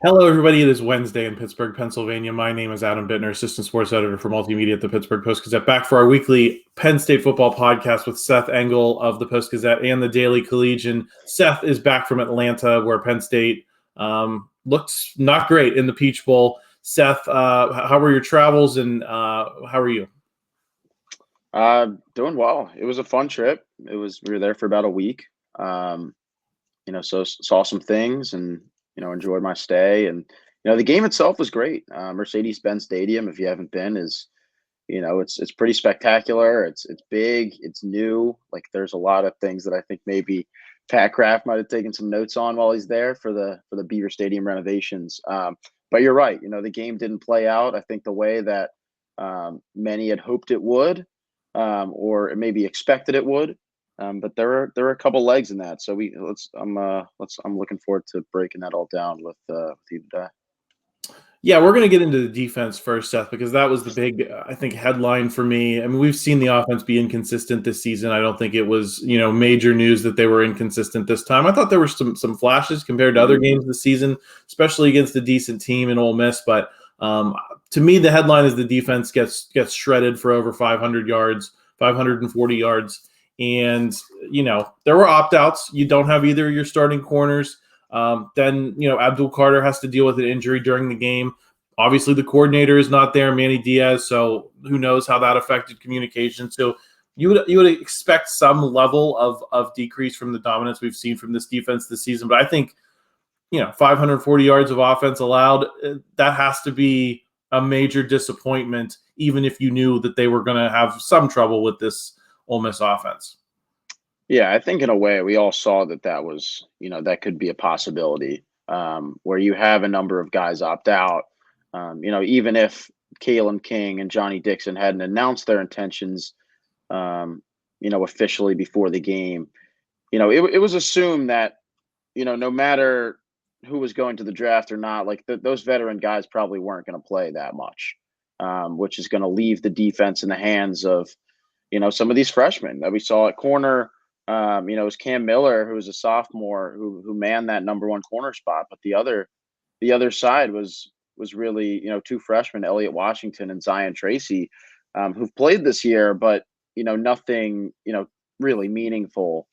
Hello, everybody. It is Wednesday in Pittsburgh, Pennsylvania. My name is Adam Bittner, assistant sports editor for multimedia at the Pittsburgh Post-Gazette. Back for our weekly Penn State football podcast with Seth Engle of the Post-Gazette and the Daily Collegian. Seth is back from Atlanta, where Penn State looks not great in the Peach Bowl. Seth, how were your travels, and how are you? Doing well. It was a fun trip. We were there for about a week. So saw some things and enjoyed my stay. And the game itself was great. Mercedes-Benz Stadium, if you haven't been, is it's pretty spectacular. It's big. It's new. Like, there's a lot of things that I think maybe Pat Kraft might have taken some notes on while he's there for the Beaver Stadium renovations. But you're right. The game didn't play out, I think, the way that many had hoped it would. Or maybe expected it would, but there are a couple legs in that. So I'm looking forward to breaking that all down with you today. Yeah, we're going to get into the defense first, Seth, because that was the big, I think, headline for me. I mean, we've seen the offense be inconsistent this season. I don't think it was, major news that they were inconsistent this time. I thought there were some flashes compared to other games this season, especially against a decent team in Ole Miss. But to me, the headline is the defense gets shredded for over 500 yards, 540 yards. And, there were opt-outs. You don't have either of your starting corners. Then Abdul Carter has to deal with an injury during the game. Obviously, the coordinator is not there, Manny Diaz, so who knows how that affected communication. So you would expect some level of decrease from the dominance we've seen from this defense this season. But I think 540 yards of offense allowed, that has to be a major disappointment, even if you knew that they were going to have some trouble with this Ole Miss offense. Yeah, I think in a way we all saw that was, that could be a possibility, where you have a number of guys opt out. Even if Kalen King and Johnny Dixon hadn't announced their intentions, officially before the game, it was assumed that, no matter who was going to the draft or not, like those veteran guys probably weren't going to play that much, which is going to leave the defense in the hands of, some of these freshmen that we saw at corner. It was Cam Miller, who was a sophomore, who manned that number one corner spot. But the other side was really, two freshmen, Elliott Washington and Zion Tracy, who've played this year, but nothing, really meaningful,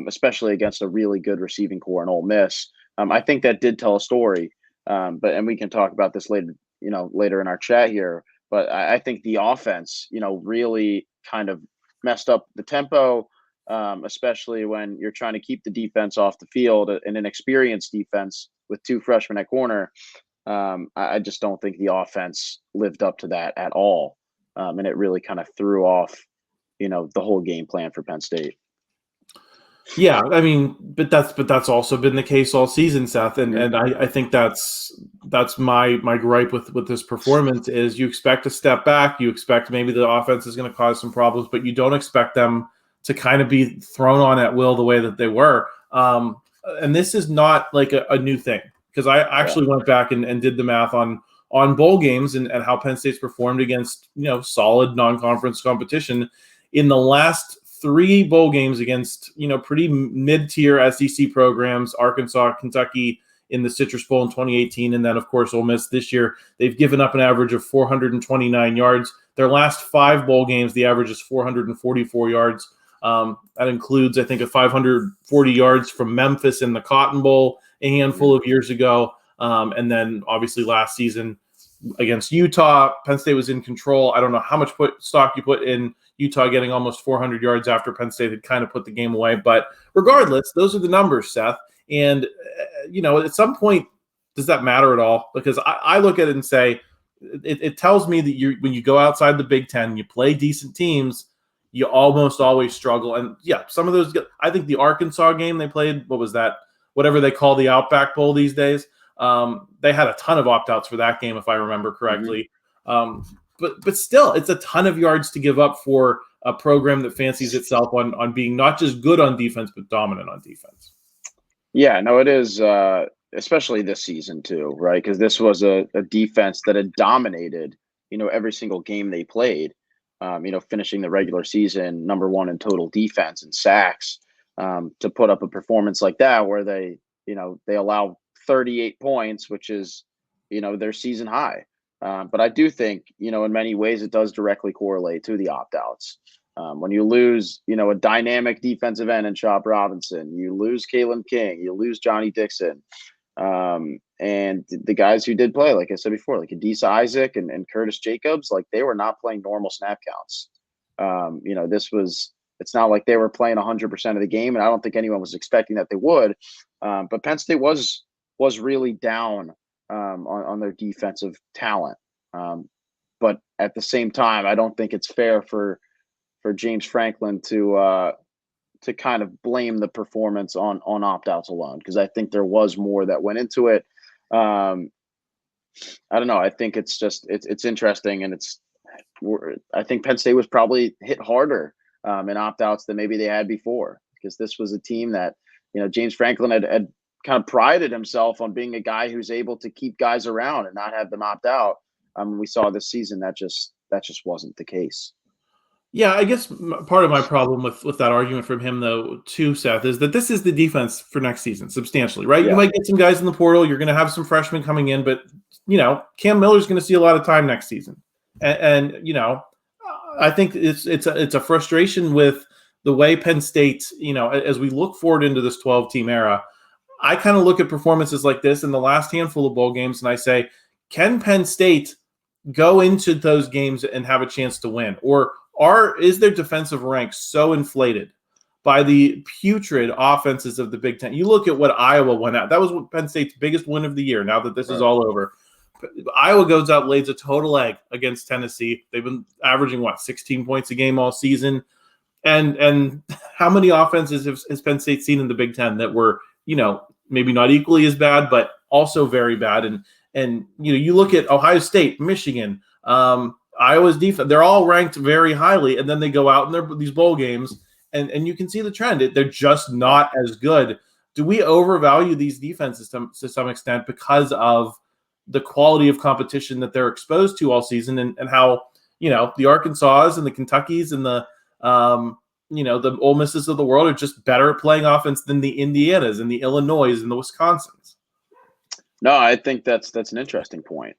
especially against a really good receiving core in Ole Miss. I think that did tell a story, and we can talk about this later in our chat here. But I think the offense, really kind of messed up the tempo, especially when you're trying to keep the defense off the field, and an experienced defense with two freshmen at corner. I just don't think the offense lived up to that at all, and it really kind of threw off, the whole game plan for Penn State. Yeah, I mean, but that's also been the case all season, Seth, and I think that's my gripe with this performance is you expect a step back, you expect maybe the offense is going to cause some problems, but you don't expect them to kind of be thrown on at will the way that they were. And this is not like a new thing, because I actually went back and did the math on bowl games and how Penn State's performed against solid non-conference competition in the last 3 bowl games against pretty mid-tier SEC programs, Arkansas, Kentucky in the Citrus Bowl in 2018, and then of course Ole Miss this year. They've given up an average of 429 yards. Their last 5 bowl games, the average is 444 yards. That includes, I think, a 540 yards from Memphis in the Cotton Bowl a handful of years ago, and then obviously last season against Utah, Penn State was in control. I don't know how much stock you put in Utah getting almost 400 yards after Penn State had kind of put the game away. But regardless, those are the numbers, Seth. And, at some point, does that matter at all? Because I look at it and say, it tells me that when you go outside the Big Ten, you play decent teams, you almost always struggle. And, yeah, some of those – I think the Arkansas game they played, what was that? Whatever they call the Outback Bowl these days. They had a ton of opt-outs for that game, if I remember correctly. But still, it's a ton of yards to give up for a program that fancies itself on being not just good on defense, but dominant on defense. Yeah, no, it is, especially this season too, right? Because this was a defense that had dominated, every single game they played, finishing the regular season number 1 in total defense and sacks, to put up a performance like that where they allow 38 points, which is, their season high. But I do think, in many ways it does directly correlate to the opt-outs. When you lose, a dynamic defensive end in Chop Robinson, you lose Kalen King, you lose Johnny Dixon. And the guys who did play, like I said before, like Adisa Isaac and Curtis Jacobs, like they were not playing normal snap counts. It's not like they were playing 100% of the game, and I don't think anyone was expecting that they would. But Penn State was really down on their defensive talent. But at the same time, I don't think it's fair for James Franklin to kind of blame the performance on opt-outs alone, because I think there was more that went into it. I don't know. I think it's just it's interesting, and I think Penn State was probably hit harder in opt-outs than maybe they had before, because this was a team that James Franklin had kind of prided himself on being a guy who's able to keep guys around and not have them opt out. We saw this season that just wasn't the case. Yeah, I guess part of my problem with that argument from him, though, too, Seth, is that this is the defense for next season, substantially, right? Yeah. You might get some guys in the portal. You're going to have some freshmen coming in, but, Cam Miller's going to see a lot of time next season. And I think it's a frustration with the way Penn State, as we look forward into this 12-team era, I kind of look at performances like this in the last handful of bowl games, and I say, can Penn State go into those games and have a chance to win? Or is their defensive rank so inflated by the putrid offenses of the Big Ten? You look at what Iowa went out. That was Penn State's biggest win of the year, now that this is all over. Iowa goes out, lays a total egg against Tennessee. They've been averaging, 16 points a game all season. And how many offenses has Penn State seen in the Big Ten that were, maybe not equally as bad, but also very bad? And you look at Ohio State, Michigan, Iowa's defense, they're all ranked very highly, and then they go out and they're these bowl games, and you can see the trend. They're just not as good. Do we overvalue these defenses to some extent because of the quality of competition that they're exposed to all season, and how, the Arkansas and the Kentuckys and the Ole Misses of the world are just better at playing offense than the Indianas and the Illinois and the Wisconsins? No, I think that's an interesting point.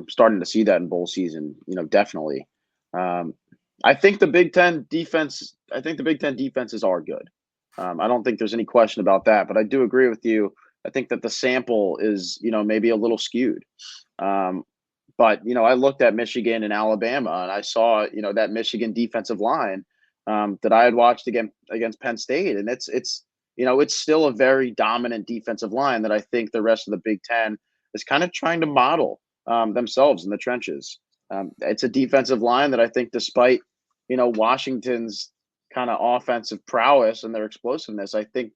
Starting to see that in bowl season, definitely. I think the Big Ten defenses are good. I don't think there's any question about that, but I do agree with you. I think that the sample is, maybe a little skewed. But, I looked at Michigan and Alabama, and I saw, that Michigan defensive line that I had watched against Penn State. And it's still a very dominant defensive line that I think the rest of the Big Ten is kind of trying to model themselves in the trenches. It's a defensive line that I think, despite, Washington's kind of offensive prowess and their explosiveness, I think,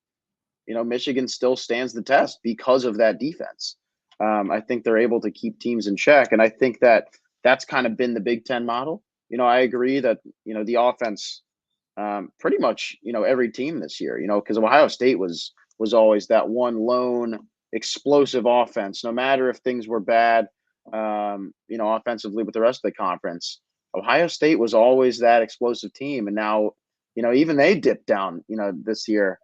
Michigan still stands the test because of that defense. I think they're able to keep teams in check. And I think that that's kind of been the Big Ten model. I agree that, the offense, pretty much, every team this year, because Ohio State was always that one lone explosive offense, no matter if things were bad, offensively with the rest of the conference. Ohio State was always that explosive team. And now, even they dipped down, this year.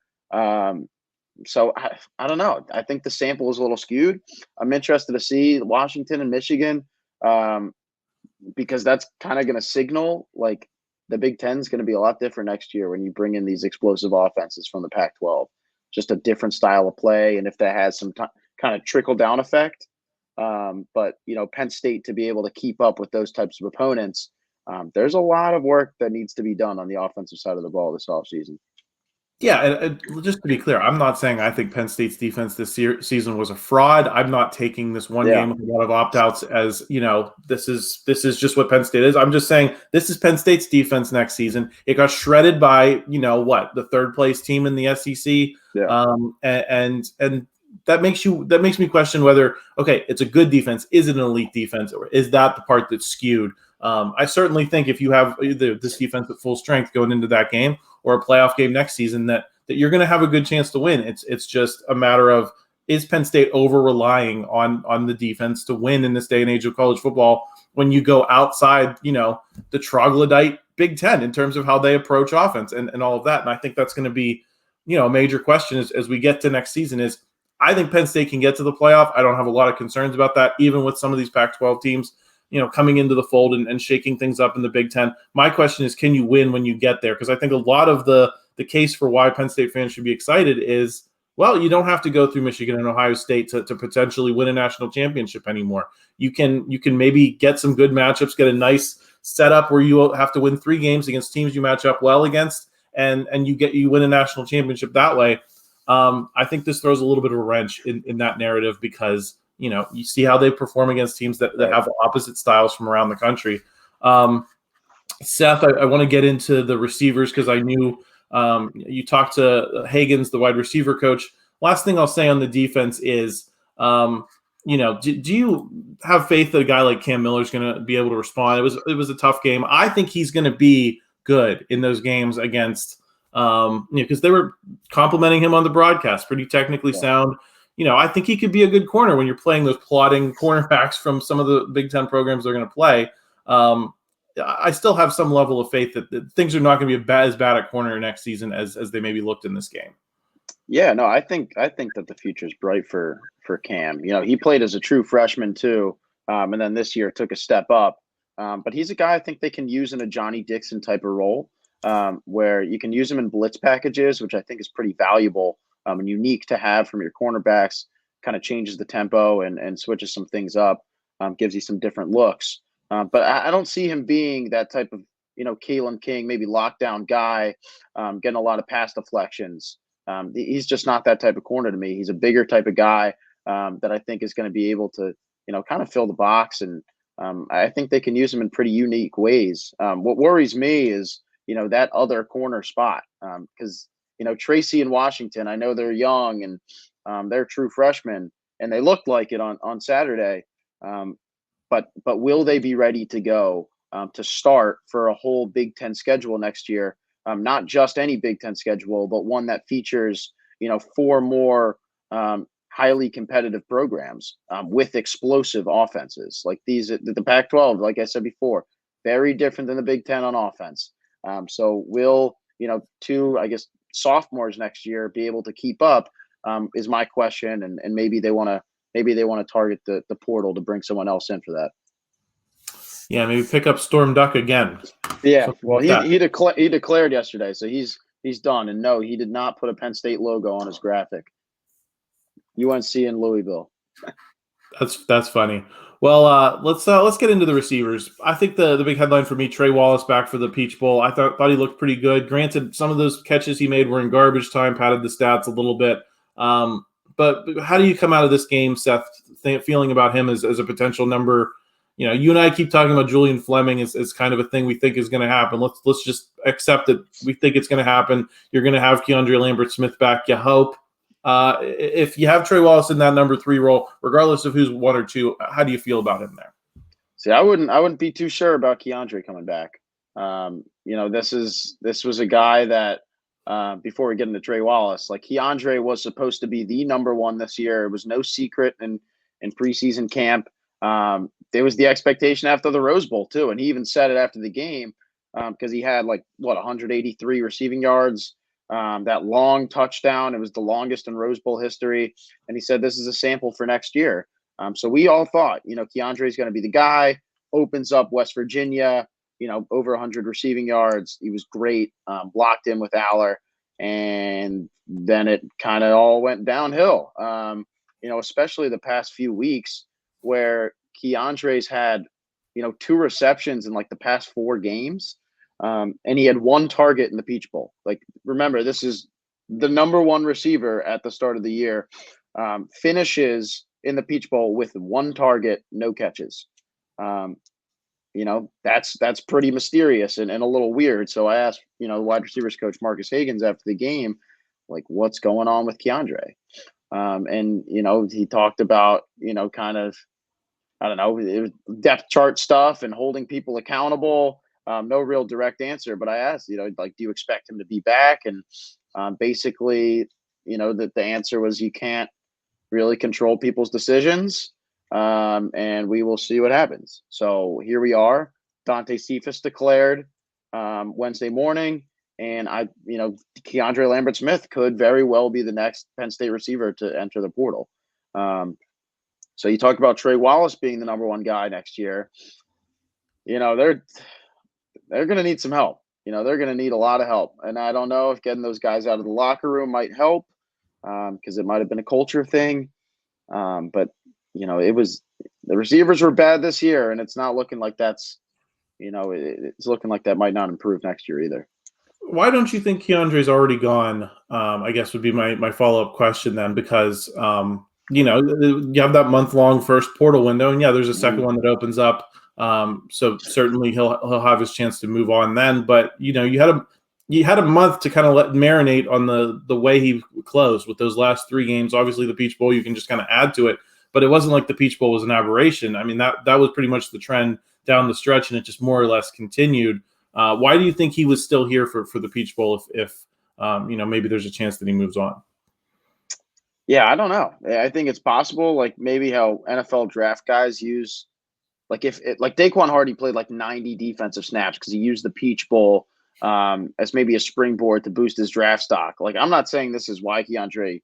So I don't know. I think the sample is a little skewed. I'm interested to see Washington and Michigan, because that's kind of going to signal like the Big Ten is going to be a lot different next year when you bring in these explosive offenses from the Pac-12. Just a different style of play, and if that has some kind of trickle down effect. But Penn State, to be able to keep up with those types of opponents, there's a lot of work that needs to be done on the offensive side of the ball this offseason. Yeah, and just to be clear, I'm not saying I think Penn State's defense this season was a fraud. I'm not taking this one game with a lot of opt-outs as, this is just what Penn State is. I'm just saying this is Penn State's defense next season. It got shredded by, the third place team in the SEC. Yeah. And that makes me question whether, okay, it's a good defense. Is it an elite defense, or is that the part that's skewed? I certainly think if you have either this defense at full strength going into that game or a playoff game next season, that you're going to have a good chance to win. It's just a matter of, is Penn State over-relying on the defense to win in this day and age of college football when you go outside, the troglodyte Big Ten in terms of how they approach offense and all of that? And I think that's going to be, a major question as we get to next season is, I think Penn State can get to the playoff. I don't have a lot of concerns about that, even with some of these Pac-12 teams, coming into the fold and shaking things up in the Big Ten. My question is, can you win when you get there? Because I think a lot of the case for why Penn State fans should be excited is, well, you don't have to go through Michigan and Ohio State to potentially win a national championship anymore. You can maybe get some good matchups, get a nice setup where you have to win 3 games against teams you match up well against, and you win a national championship that way. I think this throws a little bit of a wrench in that narrative because, you see how they perform against teams that have opposite styles from around the country. Seth, I want to get into the receivers because I knew you talked to Hagens, the wide receiver coach. Last thing I'll say on the defense is, do you have faith that a guy like Cam Miller is going to be able to respond? It was a tough game. I think he's going to be good in those games against because they were complimenting him on the broadcast, pretty technically sound. I think he could be a good corner when you're playing those plodding cornerbacks from some of the Big Ten programs they're going to play. I still have some level of faith that things are not going to be as bad at corner next season as they maybe looked in this game. Yeah, no, I think that the future is bright for Cam. He played as a true freshman too, and then this year took a step up. But he's a guy I think they can use in a Johnny Dixon type of role, where you can use him in blitz packages, which I think is pretty valuable and unique to have from your cornerbacks. Kind of changes the tempo and switches some things up, gives you some different looks. But I don't see him being that type of, Kalen King, maybe lockdown guy, getting a lot of pass deflections. He's just not that type of corner to me. He's a bigger type of guy that I think is going to be able to, kind of fill the box. And I think they can use him in pretty unique ways. What worries me is, that other corner spot because, Tracy and Washington, I know they're young and they're true freshmen and they looked like it on Saturday. But will they be ready to go to start for a whole Big Ten schedule next year? Not just any Big Ten schedule, but one that features, 4 more highly competitive programs with explosive offenses like these. The Pac-12, like I said before, very different than the Big Ten on offense. So will 2, I guess, sophomores next year be able to keep up? Is my question, and maybe they want to target the portal to bring someone else in for that. Yeah, maybe pick up Storm Duck again. Yeah, well, he declared yesterday, so he's done. And no, he did not put a Penn State logo on his graphic. UNC in Louisville. That's funny. Well, let's get into the receivers. I think the big headline for me, Trey Wallace back for the Peach Bowl. I thought he looked pretty good. Granted, some of those catches he made were in garbage time, padded the stats a little bit. But how do you come out of this game, Seth, feeling about him as a potential number? You and I keep talking about Julian Fleming as kind of a thing we think is going to happen. Let's just accept that we think it's going to happen. You're going to have KeAndre Lambert-Smith back, you hope. If you have Trey Wallace in that number 3 role, regardless of who's 1 or 2, how do you feel about him there? See, I wouldn't be too sure about KeAndre coming back. This was a guy that before we get into Trey Wallace, like KeAndre was supposed to be the number 1 this year. It was no secret in preseason camp. There was the expectation after the Rose Bowl too, and he even said it after the game because he had 183 receiving yards. That long touchdown, it was the longest in Rose Bowl history, and he said this is a sample for next year. So we all thought, KeAndre is going to be the guy. Opens up West Virginia, over 100 receiving yards. He was great, blocked in with Allar, and then it kind of all went downhill. Especially the past few weeks where KeAndre's had, 2 receptions in the past 4 games. And he had 1 target in the Peach Bowl. Remember, this is the number 1 receiver at the start of the year. Finishes in the Peach Bowl with 1 target, no catches. That's pretty mysterious and a little weird. So I asked, wide receivers coach Marcus Hagens after the game, what's going on with KeAndre? And he talked about, kind of, I don't know, it was depth chart stuff and holding people accountable. No real direct answer, but I asked, do you expect him to be back? And basically, that the answer was you can't really control people's decisions, and we will see what happens. So here we are. Dante Cephas declared Wednesday morning. And KeAndre Lambert-Smith could very well be the next Penn State receiver to enter the portal. So you talk about Trey Wallace being the number one guy next year. They're going to need some help. They're going to need a lot of help. And I don't know if getting those guys out of the locker room might help because it might have been a culture thing. But the receivers were bad this year, and it's not looking like it's looking like that might not improve next year either. Why don't you think KeAndre's already gone? I guess would be my follow-up question then, because you have that month-long first portal window, and there's a second one that opens up. So certainly he'll have his chance to move on then. But you had a month to kind of let marinate on the way he closed with those last 3 games. Obviously, the Peach Bowl you can just kind of add to it, but it wasn't like the Peach Bowl was an aberration. I mean that was pretty much the trend down the stretch, and it just more or less continued. Why do you think he was still here for the Peach Bowl if maybe there's a chance that he moves on? Yeah, I don't know. I think it's possible, like maybe how NFL draft guys use, like Daquan Hardy played like 90 defensive snaps because he used the Peach Bowl as maybe a springboard to boost his draft stock. Like, I'm not saying this is why KeAndre,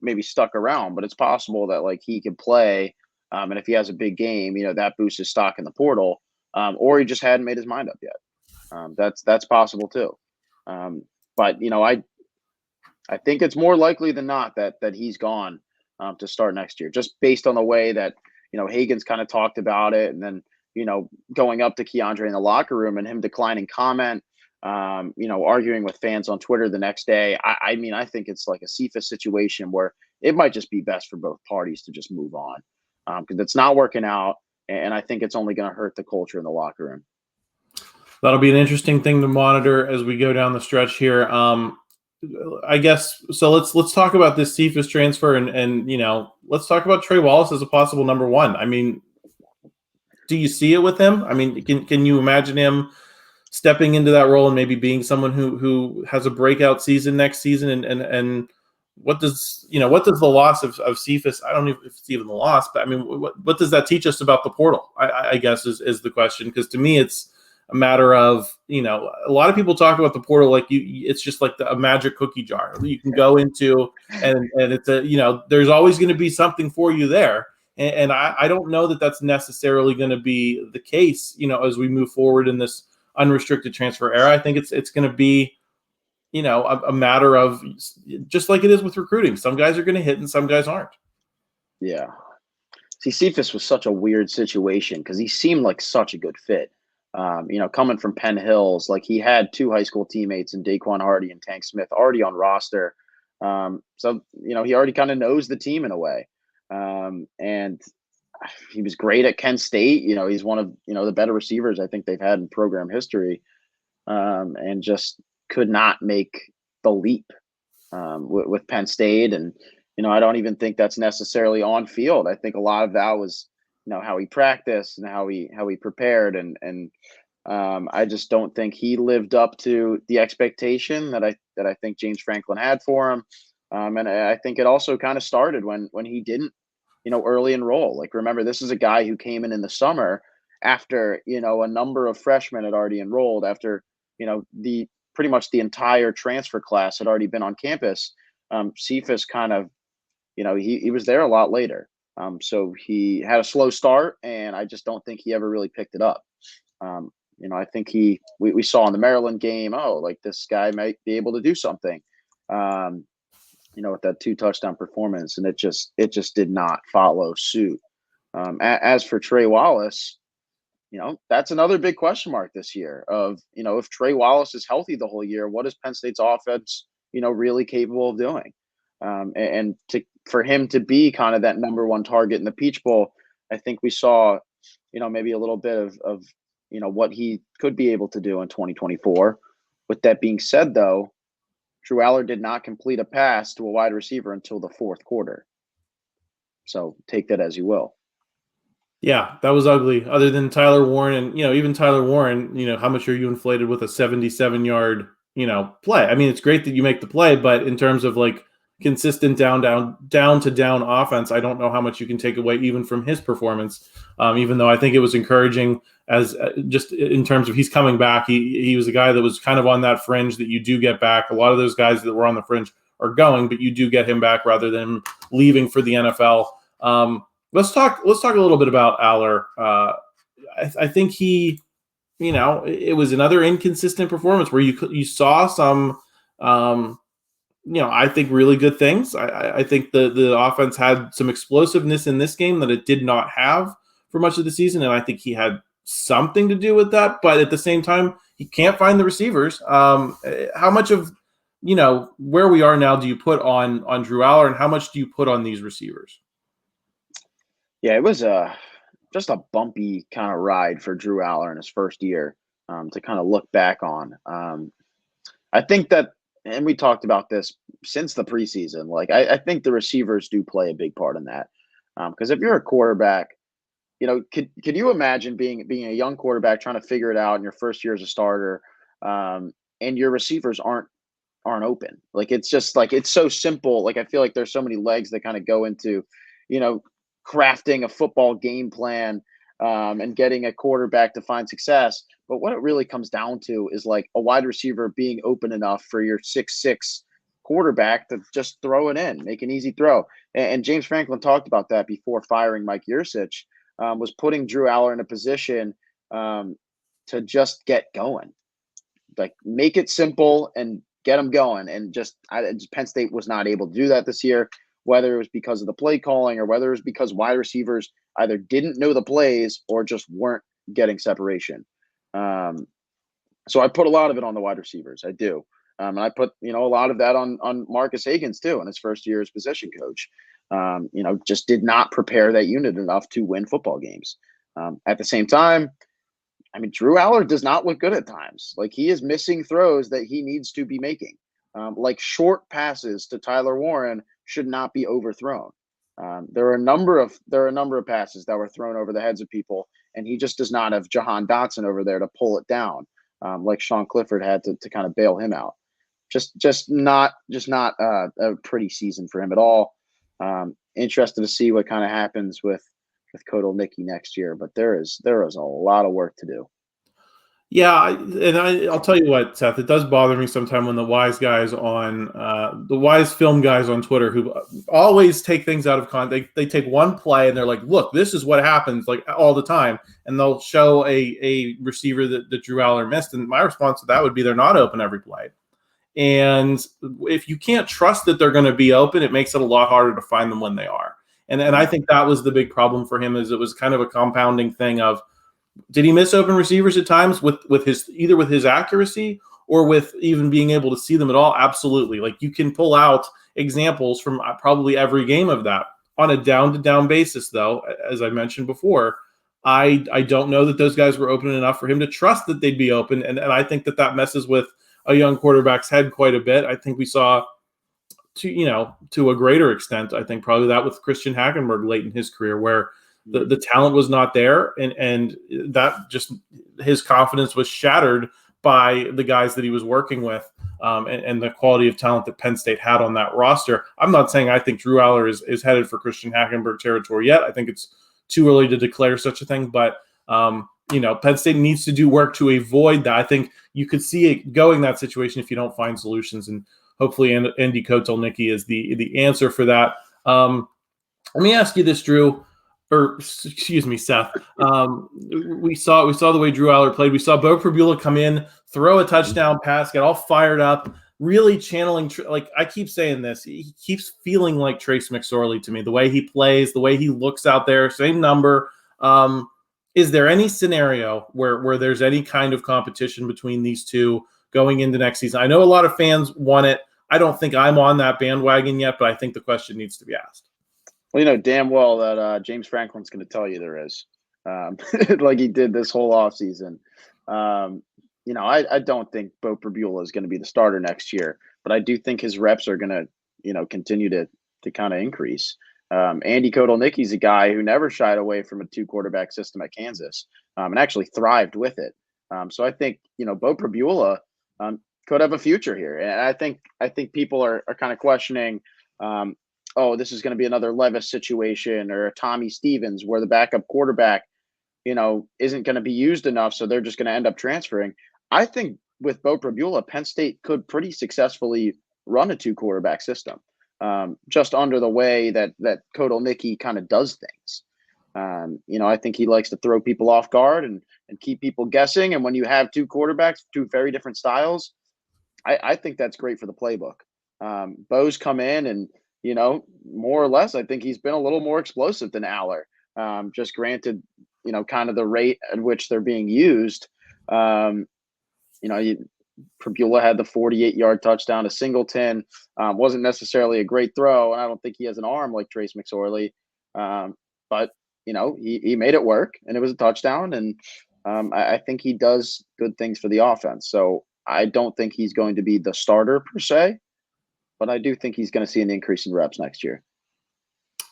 maybe stuck around, but it's possible that like he could play, and if he has a big game, that boosts his stock in the portal, or he just hadn't made his mind up yet. That's possible too. But I think it's more likely than not that he's gone to start next year, just based on the way that Hagan's kind of talked about it, and then going up to KeAndre in the locker room and him declining comment, arguing with fans on Twitter the next day. I mean, I think it's like a Cephas situation where it might just be best for both parties to just move on because it's not working out, and I think it's only going to hurt the culture in the locker room. That'll be an interesting thing to monitor as we go down the stretch here. I guess so. Let's talk about this Cephas transfer and let's talk about Trey Wallace as a possible number one. I mean, do you see it with him? I mean, can you imagine him stepping into that role and maybe being someone who has a breakout season next season? And what does the loss of Cephas? I don't know if it's even the loss, but I mean, what does that teach us about the portal? I guess is the question, because to me it's a matter of, a lot of people talk about the portal like it's just like a magic cookie jar you can go into, and it's there's always going to be something for you there. And I don't know that that's necessarily going to be the case, as we move forward in this unrestricted transfer era. I think it's going to be, a matter of just like it is with recruiting. Some guys are going to hit and some guys aren't. Yeah. See, Cephas was such a weird situation because he seemed like such a good fit. Coming from Penn Hills, like he had 2 high school teammates in Daquan Hardy and Tank Smith already on roster. So he already kind of knows the team in a way. And he was great at Kent State. He's one of, the better receivers I think they've had in program history, and just could not make the leap with Penn State. And, I don't even think that's necessarily on field. I think a lot of that was, how he practiced and how he prepared. And I just don't think he lived up to the expectation that I think James Franklin had for him. And I think it also kind of started when he didn't, early enroll. Like, remember, this is a guy who came in the summer after, a number of freshmen had already enrolled, after, the pretty much the entire transfer class had already been on campus. Cephas kind of, he was there a lot later. So he had a slow start, and I just don't think he ever really picked it up. I think we saw in the Maryland game, like this guy might be able to do something, with that 2 touchdown performance, and it just did not follow suit. As for Trey Wallace, that's another big question mark this year of, if Trey Wallace is healthy the whole year, what is Penn State's offense, really capable of doing? And for him to be kind of that number one target in the Peach Bowl, I think we saw, maybe a little bit of what he could be able to do in 2024. With that being said, though, Drew Allar did not complete a pass to a wide receiver until the 4th quarter. So take that as you will. Yeah, that was ugly. Other than Tyler Warren, and even Tyler Warren, how much are you inflated with a 77-yard, play? I mean, it's great that you make the play, but in terms of like consistent down to down offense, I don't know how much you can take away even from his performance. Even though I think it was encouraging as just in terms of he's coming back. He was a guy that was kind of on that fringe that you do get back. A lot of those guys that were on the fringe are going, but you do get him back rather than leaving for the NFL. Let's talk a little bit about Allar. I think he, it was another inconsistent performance where you saw some, I think really good things. I think the offense had some explosiveness in this game that it did not have for much of the season, and I think he had something to do with that. But at the same time, he can't find the receivers. How much of where we are now do you put on Drew Allar, and how much do you put on these receivers? Yeah, it was just a bumpy kind of ride for Drew Allar in his first year to kind of look back on. I think that, and we talked about this since the preseason, like I think the receivers do play a big part in that. Because if you're a quarterback, could you imagine being a young quarterback trying to figure it out in your first year as a starter, and your receivers aren't open? Like, it's just like, it's so simple. Like, I feel like there's so many legs that kind of go into, crafting a football game plan and getting a quarterback to find success. But what it really comes down to is like a wide receiver being open enough for your 6'6" quarterback to just throw it in, make an easy throw. And James Franklin talked about that before firing Mike Yurcich, was putting Drew Allar in a position to just get going. Like, make it simple and get them going. And Penn State was not able to do that this year, whether it was because of the play calling or whether it was because wide receivers either didn't know the plays or just weren't getting separation. So I put a lot of it on the wide receivers. I do. And I put, a lot of that on Marcus Hagans too, in his first year as position coach. Just did not prepare that unit enough to win football games. At the same time, I mean, Drew Allar does not look good at times. Like, he is missing throws that he needs to be making. Like, short passes to Tyler Warren should not be overthrown. There are a number of passes that were thrown over the heads of people, and he just does not have Jahan Dotson over there to pull it down, like Sean Clifford had to kind of bail him out. Just not a pretty season for him at all. Interested to see what kind of happens with Kotelnicki next year, but there is a lot of work to do. Yeah, I'll tell you what, Seth, it does bother me sometimes when the wise film guys on Twitter who always take things out of context. They take one play and they're like, look, this is what happens, like, all the time. And they'll show a receiver that Drew Allar missed. And my response to that would be they're not open every play. And if you can't trust that they're going to be open, it makes it a lot harder to find them when they are. And I think that was the big problem for him, is it was kind of a compounding thing of, did he miss open receivers at times with his accuracy or with even being able to see them at all? Absolutely. Like, you can pull out examples from probably every game of that. On a down-to-down basis, though, as I mentioned before, I don't know that those guys were open enough for him to trust that they'd be open, and I think that messes with a young quarterback's head quite a bit. I think we saw, to a greater extent, I think probably that with Christian Hackenberg late in his career, where the talent was not there, and that just, his confidence was shattered by the guys that he was working with, and the quality of talent that Penn State had on that roster. I'm not saying I think Drew Allar is headed for Christian Hackenberg territory yet. I think it's too early to declare such a thing, but Penn State needs to do work to avoid that. I think you could see it going that situation if you don't find solutions, and hopefully Andy Kotelnicki is the answer for that. Let me ask you this, Drew. Or excuse me, Seth. We saw the way Drew Allar played. We saw Beau Pribula come in, throw a touchdown pass, get all fired up, really channeling. Like, I keep saying this, he keeps feeling like Trace McSorley to me. The way he plays, the way he looks out there, same number. Is there any scenario where there's any kind of competition between these two going into next season? I know a lot of fans want it. I don't think I'm on that bandwagon yet, but I think the question needs to be asked. Well, you know damn well that James Franklin's going to tell you there is, like he did this whole offseason. I don't think Beau Pribula is going to be the starter next year, but I do think his reps are going to, continue to kind of increase. Andy Kotelnicki's a guy who never shied away from a 2-quarterback system at Kansas, and actually thrived with it. So I think, Beau Pribula could have a future here. And I think people are kind of questioning oh, this is going to be another Levis situation or a Tommy Stevens where the backup quarterback, isn't going to be used enough, so they're just going to end up transferring. I think with Beau Pribula, Penn State could pretty successfully run a 2-quarterback system, just under the way that Kodal Mickey kind of does things. I think he likes to throw people off guard and keep people guessing. And when you have 2 quarterbacks, 2 very different styles, I think that's great for the playbook. Beau's come in and, more or less, I think he's been a little more explosive than Allar. Just granted, kind of the rate at which they're being used. Pribula had the 48-yard touchdown to Singleton. Wasn't necessarily a great throw, and I don't think he has an arm like Trace McSorley. But he made it work, and it was a touchdown. And I think he does good things for the offense. So I don't think he's going to be the starter per se, but I do think he's going to see an increase in reps next year.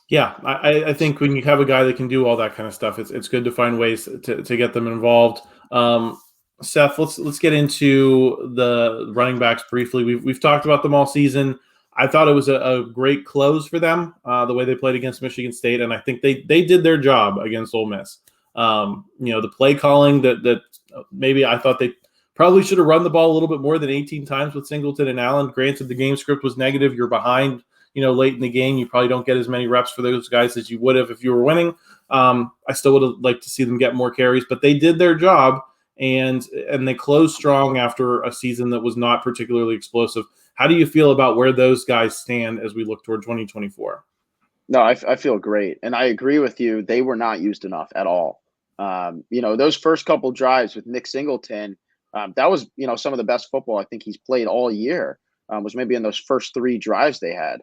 Yeah, I think when you have a guy that can do all that kind of stuff, it's good to find ways to get them involved. Seth, let's get into the running backs briefly. We've talked about them all season. I thought it was a great close for them, the way they played against Michigan State, and I think they did their job against Ole Miss. The play calling that maybe I thought they probably should have run the ball a little bit more than 18 times with Singleton and Allen. Granted, the game script was negative. You're behind, late in the game. You probably don't get as many reps for those guys as you would have if you were winning. I still would have liked to see them get more carries, but they did their job, and they closed strong after a season that was not particularly explosive. How do you feel about where those guys stand as we look toward 2024? No, I feel great. And I agree with you. They were not used enough at all. Those first couple drives with Nick Singleton, that was, some of the best football I think he's played all year, was maybe in those first 3 drives they had.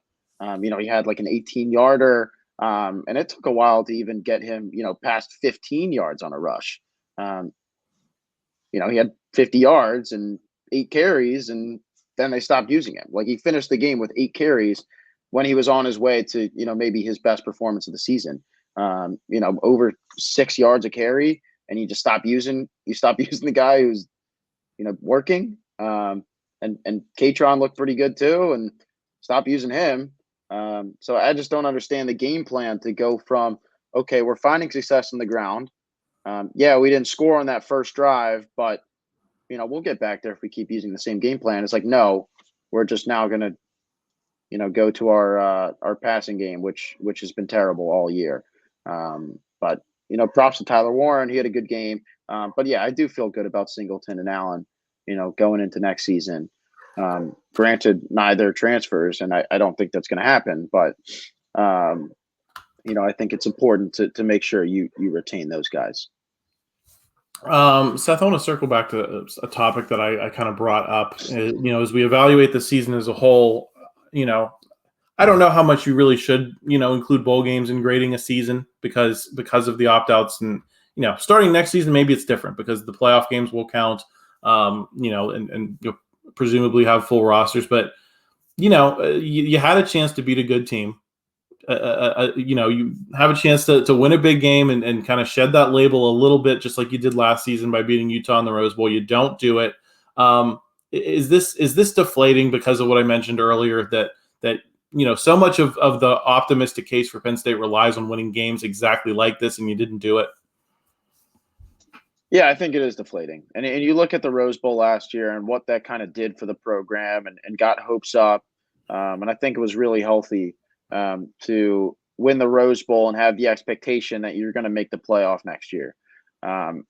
He had like an 18-yarder, and it took a while to even get him, past 15 yards on a rush. He had 50 yards and 8 carries, and then they stopped using him. Like, he finished the game with 8 carries when he was on his way to, maybe his best performance of the season. Over 6 yards a carry, and you stop using the guy who's, working. And Kaytron looked pretty good too, and stop using him. So I just don't understand the game plan to go from, okay, we're finding success on the ground. Yeah, we didn't score on that first drive, but we'll get back there if we keep using the same game plan. It's like, no, we're just now going to, go to our passing game, which has been terrible all year. But props to Tyler Warren. He had a good game. But yeah, I do feel good about Singleton and Allen, going into next season. Granted, neither transfers, and I don't think that's going to happen. But I think it's important to make sure you retain those guys. Seth, I want to circle back to a topic that I kind of brought up. As we evaluate the season as a whole, I don't know how much you really should, include bowl games in grading a season because of the opt-outs. And, starting next season, maybe it's different because the playoff games will count, and you'll presumably have full rosters. But, you had a chance to beat a good team. You have a chance to win a big game and kind of shed that label a little bit, just like you did last season by beating Utah in the Rose Bowl. You don't do it. Is this deflating because of what I mentioned earlier that so much of the optimistic case for Penn State relies on winning games exactly like this, and you didn't do it? Yeah, I think it is deflating. And you look at the Rose Bowl last year and what that kind of did for the program and got hopes up. And I think it was really healthy to win the Rose Bowl and have the expectation that you're going to make the playoff next year. And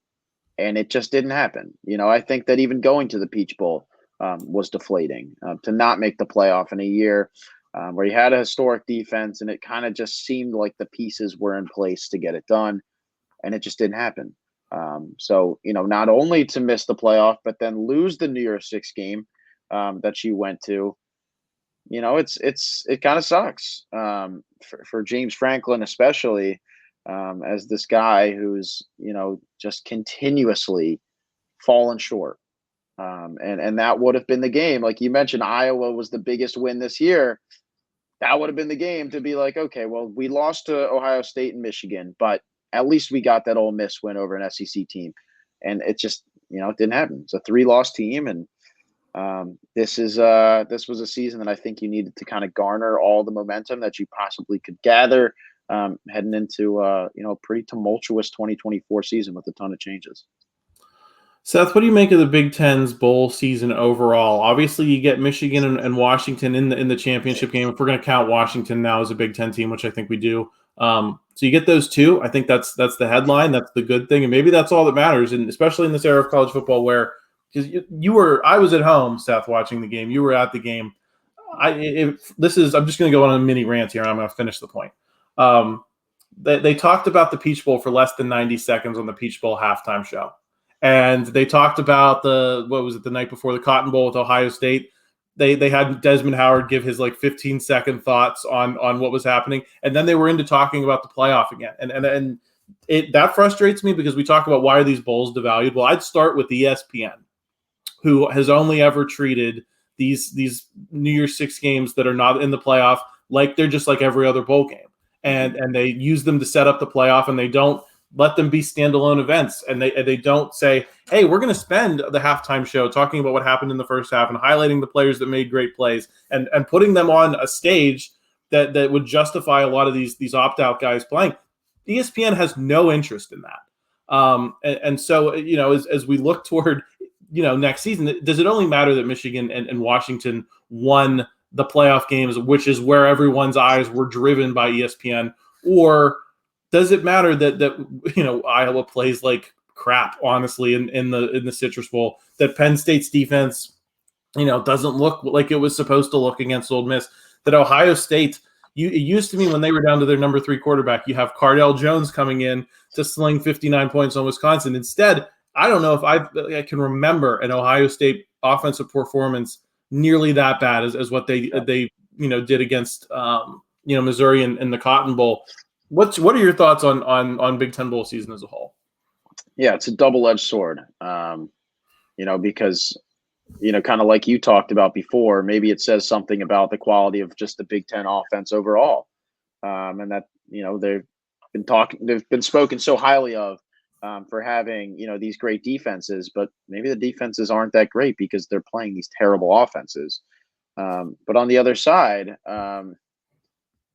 it just didn't happen. I think that even going to the Peach Bowl was deflating. To not make the playoff in a year where you had a historic defense and it kind of just seemed like the pieces were in place to get it done, and it just didn't happen. So, not only to miss the playoff, but then lose the New Year's Six game that you went to, it kind of sucks for James Franklin, especially as this guy who's, just continuously fallen short. And that would have been the game. Like you mentioned, Iowa was the biggest win this year. That would have been the game to be like, okay, well, we lost to Ohio State and Michigan, but at least we got that Ole Miss win over an SEC team. And it just, it didn't happen. It's a 3-loss team. And This was a season that I think you needed to kind of garner all the momentum that you possibly could gather, heading into a pretty tumultuous 2024 season with a ton of changes. Seth, what do you make of the Big Ten's bowl season overall? Obviously, you get Michigan and Washington in the championship game. If we're going to count Washington now as a Big Ten team, which I think we do, so you get those two. I think that's the headline. That's the good thing, and maybe that's all that matters. And especially in this era of college football, where because I was at home, Seth, watching the game. You were at the game. I'm just going to go on a mini rant here. And I'm going to finish the point. They talked about the Peach Bowl for less than 90 seconds on the Peach Bowl halftime show. And they talked about the night before the Cotton Bowl with Ohio State. They had Desmond Howard give his 15-second thoughts on what was happening, and then they were into talking about the playoff again. And that frustrates me because we talk about why are these bowls devalued. Well, I'd start with ESPN, who has only ever treated these New Year's Six games that are not in the playoff like they're just like every other bowl game, and they use them to set up the playoff, and they don't let them be standalone events, and they don't say, hey, we're going to spend the halftime show talking about what happened in the first half and highlighting the players that made great plays and putting them on a stage that would justify a lot of these opt-out guys playing. ESPN has no interest in that. And so, as we look toward, next season, does it only matter that Michigan and Washington won the playoff games, which is where everyone's eyes were driven by ESPN, or does it matter that Iowa plays like crap, honestly, in the Citrus Bowl, that Penn State's defense, doesn't look like it was supposed to look against Ole Miss, that Ohio State, it used to be when they were down to their number 3 quarterback, you have Cardell Jones coming in to sling 59 points on Wisconsin. Instead, I don't know if I can remember an Ohio State offensive performance nearly that bad as what they did against Missouri in the Cotton Bowl. What are your thoughts on Big Ten bowl season as a whole? Yeah, it's a double-edged sword, because, kind of like you talked about before, maybe it says something about the quality of just the Big Ten offense overall, and that they've been spoken so highly of for having these great defenses, but maybe the defenses aren't that great because they're playing these terrible offenses. But on the other side,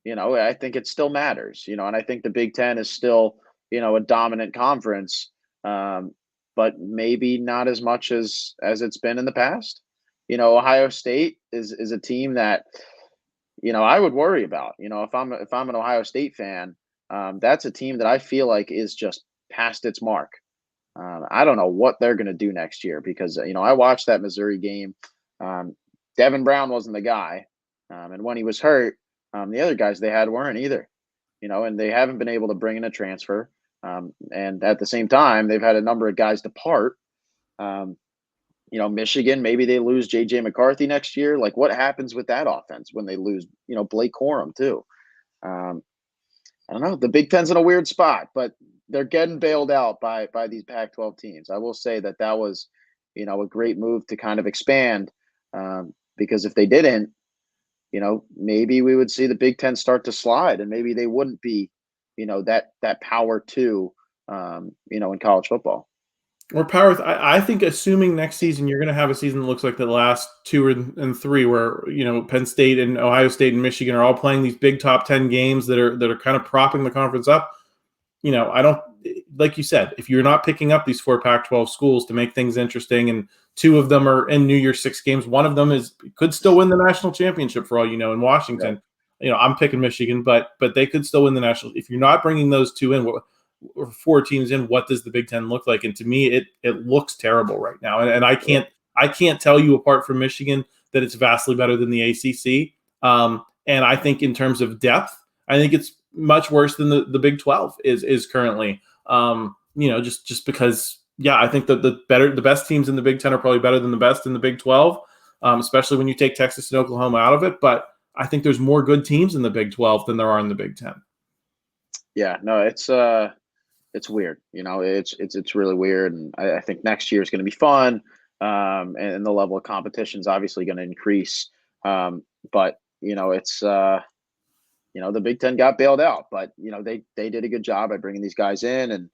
I think it still matters, and I think the Big Ten is still, a dominant conference, but maybe not as much as it's been in the past. Ohio State is a team that, I would worry about. If I'm an Ohio State fan, that's a team that I feel like is just past its mark. I don't know what they're going to do next year because, I watched that Missouri game. Devin Brown wasn't the guy, and when he was hurt, the other guys they had weren't either, and they haven't been able to bring in a transfer. And at the same time, they've had a number of guys depart. Michigan, maybe they lose J.J. McCarthy next year. Like, what happens with that offense when they lose, Blake Corum too? I don't know. The Big Ten's in a weird spot, but they're getting bailed out by these Pac-12 teams. I will say that was, a great move to kind of expand, because if they didn't, maybe we would see the Big Ten start to slide, and maybe they wouldn't be, that power two, in college football. Or power. I think assuming next season you're going to have a season that looks like the last 2 and 3, where Penn State and Ohio State and Michigan are all playing these big top 10 games that are kind of propping the conference up. I don't, like you said, if you're not picking up these 4 Pac-12 schools to make things interesting, and 2 of them are in New Year's 6 games, one of them could still win the national championship for all in Washington. Yeah. I'm picking Michigan, but they could still win the national. If you're not bringing those 2 in, or 4 teams in, what does the Big Ten look like? And to me, it looks terrible right now. And I can't tell you, apart from Michigan, that it's vastly better than the ACC. And I think in terms of depth, I think it's much worse than the Big 12 is currently. Just because, I think that the best teams in the Big Ten are probably better than the best in the Big 12, especially when you take Texas and Oklahoma out of it. But I think there's more good teams in the Big 12 than there are in the Big 10. Yeah, no, it's weird. It's really weird. And I think next year is going to be fun. And the level of competition is obviously going to increase. But, it's, the Big Ten got bailed out, but, they did a good job by bringing these guys in. And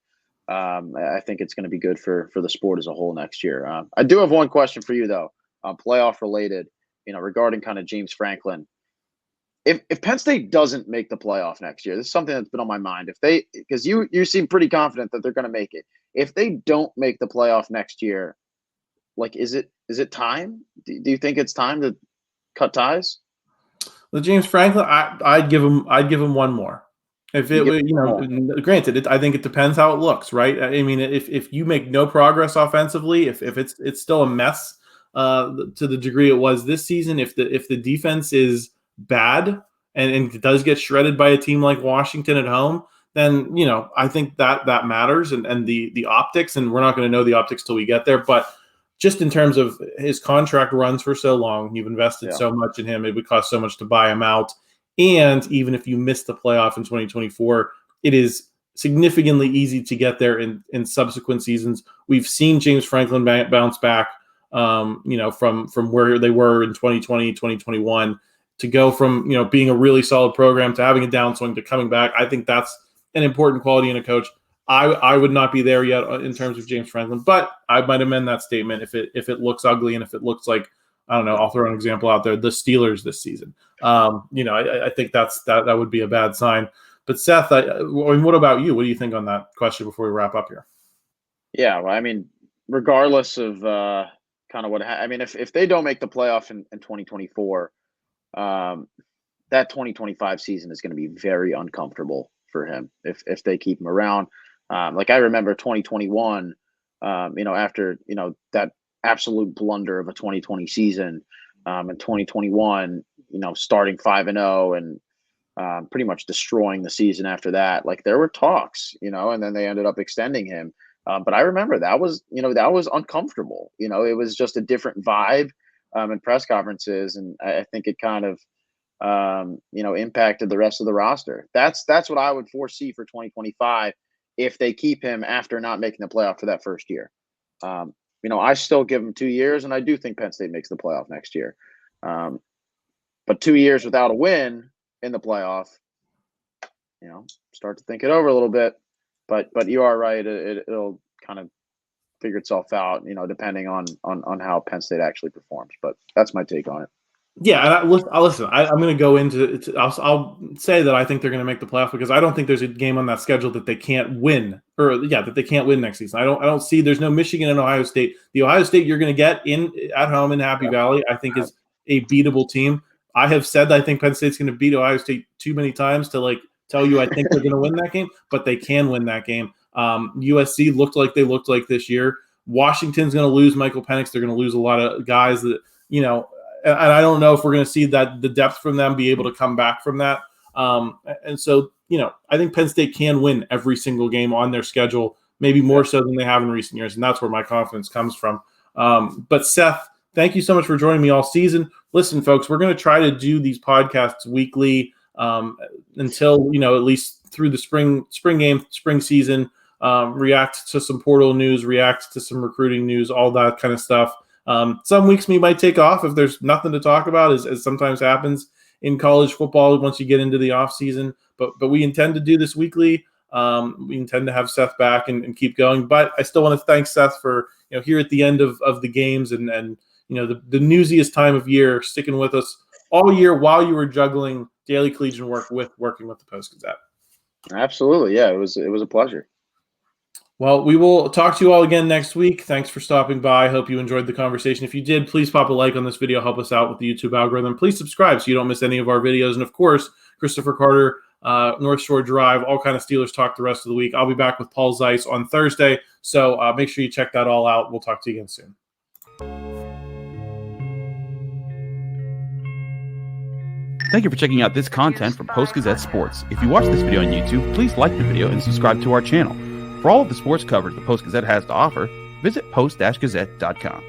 I think it's going to be good for the sport as a whole next year. I do have one question for you, though. playoff related, regarding kind of James Franklin. If Penn State doesn't make the playoff next year, this is something that's been on my mind. Because you seem pretty confident that they're going to make it. If they don't make the playoff next year, like, is it time? Do you think it's time to cut ties? With James Franklin, I'd give him one more. If it, granted, I think it depends how it looks, right? I mean, if you make no progress offensively, if it's still a mess to the degree it was this season, if the defense is bad and it does get shredded by a team like Washington at home, then I think that matters and the optics, and we're not going to know the optics till we get there. But just in terms of his contract runs for so long, you've invested so much in him, it would cost so much to buy him out. And even if you miss the playoff in 2024, it is significantly easy to get there in subsequent seasons. We've seen James Franklin bounce back, from where they were in 2020, 2021, to go from, being a really solid program to having a downswing to coming back. I think that's an important quality in a coach. I would not be there yet in terms of James Franklin, but I might amend that statement if it looks ugly and if it looks like, I don't know, I'll throw an example out there, the Steelers this season. I think that would be a bad sign. But Seth, what about you? What do you think on that question before we wrap up here? Yeah, well, I mean, regardless of kind of if they don't make the playoff in 2024, that 2025 season is going to be very uncomfortable for him if they keep him around. Like, I remember 2021, after, that absolute blunder of a 2020 season, in 2021, starting 5-0 and pretty much destroying the season after that. Like, there were talks, and then they ended up extending him. But I remember that was uncomfortable. It was just a different vibe in press conferences, and I think it kind of impacted the rest of the roster. That's what I would foresee for 2025 if they keep him after not making the playoff for that first year. I still give him 2 years, and I do think Penn State makes the playoff next year. But 2 years without a win in the playoff, start to think it over a little bit. But you are right; it'll kind of figure itself out, depending on how Penn State actually performs. But that's my take on it. Yeah, and listen. I'm going to go into. I'll say that I think they're going to make the playoff because I don't think there's a game on that schedule that they can't win, that they can't win next season. I don't see. There's no Michigan and Ohio State. The Ohio State you're going to get at home in Happy Valley, I think, is a beatable team. I have said that I think Penn State's going to beat Ohio State too many times to tell you I think they're going to win that game, but they can win that game. USC looked like this year. Washington's going to lose Michael Penix. They're going to lose a lot of guys that and I don't know if we're going to see that the depth from them be able to come back from that. And so, I think Penn State can win every single game on their schedule, maybe more so than they have in recent years. And that's where my confidence comes from. But Seth, thank you so much for joining me all season. Listen, folks, we're going to try to do these podcasts weekly until, at least through the spring season, react to some portal news, react to some recruiting news, all that kind of stuff. Some weeks we might take off if there's nothing to talk about, as sometimes happens in college football once you get into the off season. But we intend to do this weekly. We intend to have Seth back and keep going. But I still want to thank Seth for here at the end of the games and the newsiest time of year, sticking with us all year while you were juggling daily collegian work with working with the Post-Gazette. Absolutely, yeah, it was a pleasure. Well, we will talk to you all again next week. Thanks for stopping by. Hope you enjoyed the conversation. If you did, please pop a like on this video. Help us out with the YouTube algorithm. Please subscribe so you don't miss any of our videos. And, of course, Christopher Carter, North Shore Drive, all kind of Steelers talk the rest of the week. I'll be back with Paul Zeiss on Thursday. So make sure you check that all out. We'll talk to you again soon. Thank you for checking out this content from Post-Gazette Sports. If you watch this video on YouTube, please like the video and subscribe to our channel. For all of the sports coverage the Post-Gazette has to offer, visit post-gazette.com.